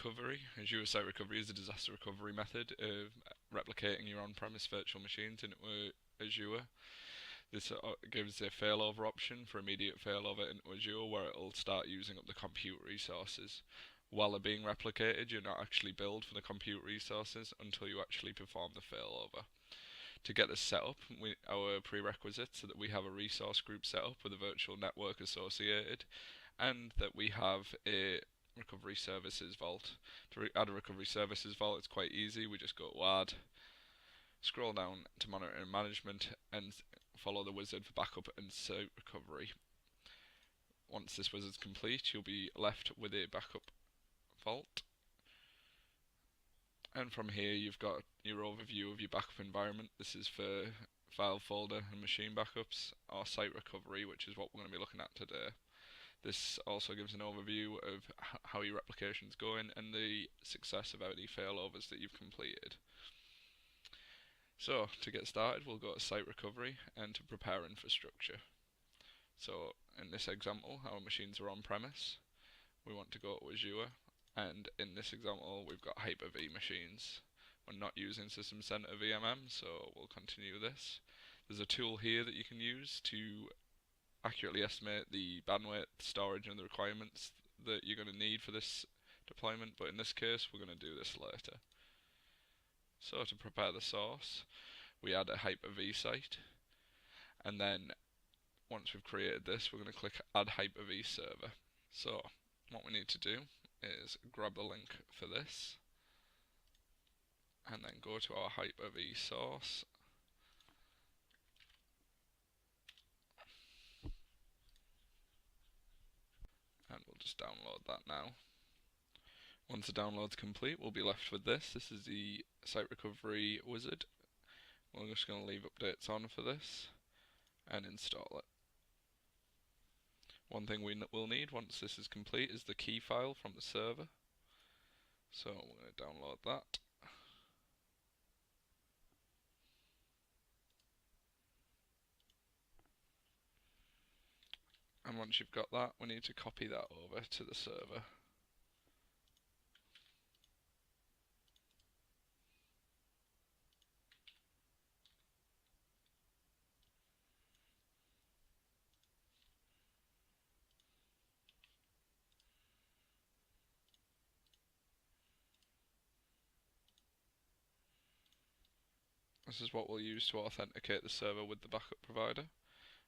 recovery. Azure Site Recovery is a disaster recovery method of replicating your on-premise virtual machines into Azure. This gives a failover option for immediate failover into Azure, where it'll start using up the compute resources. While they're being replicated, you're not actually billed for the compute resources until you actually perform the failover. To get this set up, our prerequisites are that we have a resource group set up with a virtual network associated, and that we have a recovery services vault. To add a recovery services vault, it's quite easy. We just go to add, scroll down to monitor and management, and follow the wizard for backup and site recovery. Once this wizard's complete, you'll be left with a backup vault. And from here you've got your overview of your backup environment. This is for file, folder and machine backups, or site recovery, which is what we're going to be looking at today. This also gives an overview of how your replication's going and the success of any failovers that you've completed. So to get started, we'll go to site recovery and to prepare infrastructure. So in this example, our machines are on premise. We want to go to Azure, and in this example we've got Hyper-V machines. We're not using System Center VMM, so we'll continue this. There's a tool here that you can use to accurately estimate the bandwidth, storage and the requirements that you're going to need for this deployment, but in this case we're going to do this later. So to prepare the source, we add a Hyper-V site, and then once we've created this, we're going to click Add Hyper-V Server. So what we need to do is grab the link for this, and then go to our Hyper-V source, and we'll just download that now. Once the download's complete, we'll be left with this. This is the site recovery wizard. We're just going to leave updates on for this and install it. One thing we will need once this is complete is the key file from the server. So we're going to download that. And once you've got that, we need to copy that over to the server. This is what we'll use to authenticate the server with the backup provider.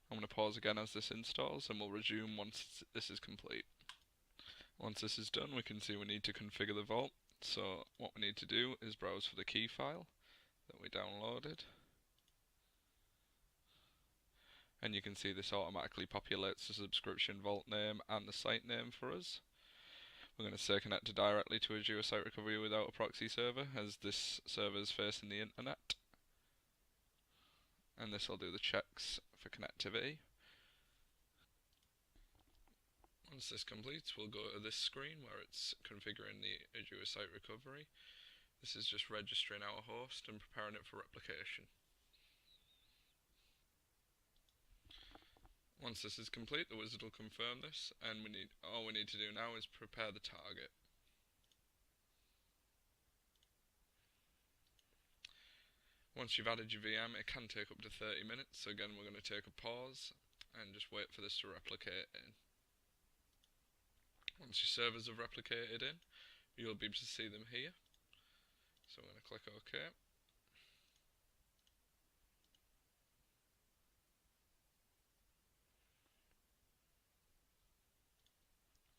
I'm going to pause again as this installs, and we'll resume once this is complete. Once this is done, we can see we need to configure the vault. So what we need to do is browse for the key file that we downloaded. And you can see this automatically populates the subscription vault name and the site name for us. We're going to stay connected directly to Azure Site Recovery without a proxy server, as this server is facing the internet. And this will do the checks for connectivity. Once this completes, we'll go to this screen where it's configuring the Azure Site Recovery. This is just registering our host and preparing it for replication. Once this is complete, the wizard will confirm this, and all we need to do now is prepare the target. Once you've added your VM, it can take up to 30 minutes, so again we're going to take a pause and just wait for this to replicate in. Once your servers have replicated in, you'll be able to see them here. So I'm going to click OK.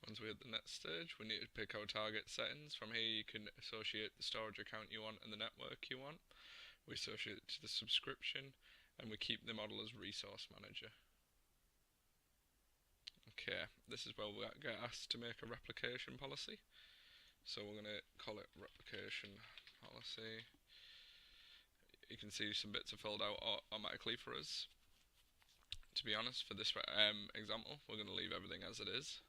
Once we're at the next stage, we need to pick our target settings. From here you can associate the storage account you want and the network you want. We associate it to the subscription, and we keep the model as resource manager. Okay, this is where we get asked to make a replication policy. So we're going to call it replication policy. You can see some bits are filled out automatically for us. To be honest, for this example, we're going to leave everything as it is.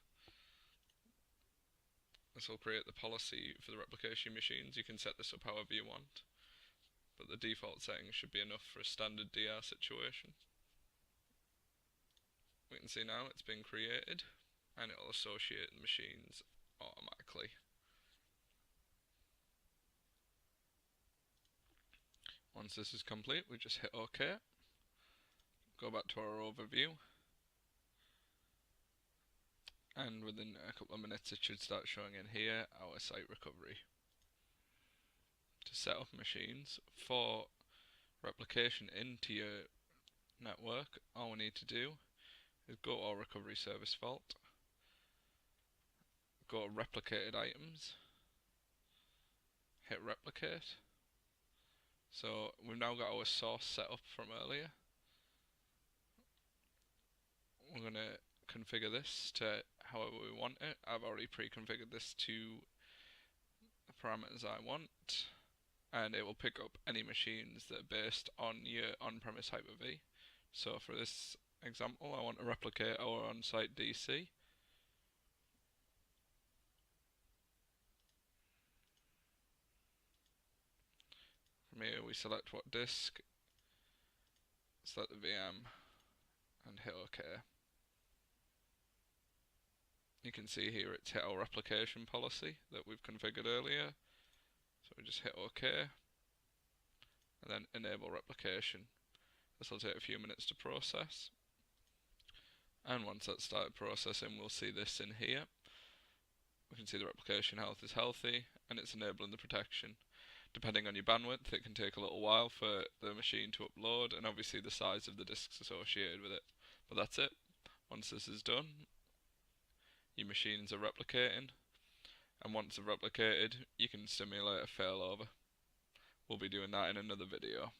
This will create the policy for the replication machines. You can set this up however you want, but the default settings should be enough for a standard DR situation. We can see now it's been created, and it will associate the machines automatically. Once this is complete, we just hit OK, go back to our overview, and within a couple of minutes it should start showing in here our site recovery. To set up machines for replication into your network, all we need to do is go to our recovery service vault, go to replicated items, hit replicate. So we've now got our source set up from earlier. We're going to configure this to however we want it. I've already pre-configured this to the parameters I want, and it will pick up any machines that are based on your on-premise Hyper-V. So for this example, I want to replicate our on-site DC. From here we select what disk, select the VM, and hit OK. You can see here it's hit our replication policy that we've configured earlier. So we just hit OK, and then enable replication. This will take a few minutes to process. And once that's started processing, we'll see this in here. We can see the replication health is healthy, and it's enabling the protection. Depending on your bandwidth, it can take a little while for the machine to upload, and obviously the size of the disks associated with it. But that's it. Once this is done, your machines are replicating, and once they're replicated, you can simulate a failover. We'll be doing that in another video.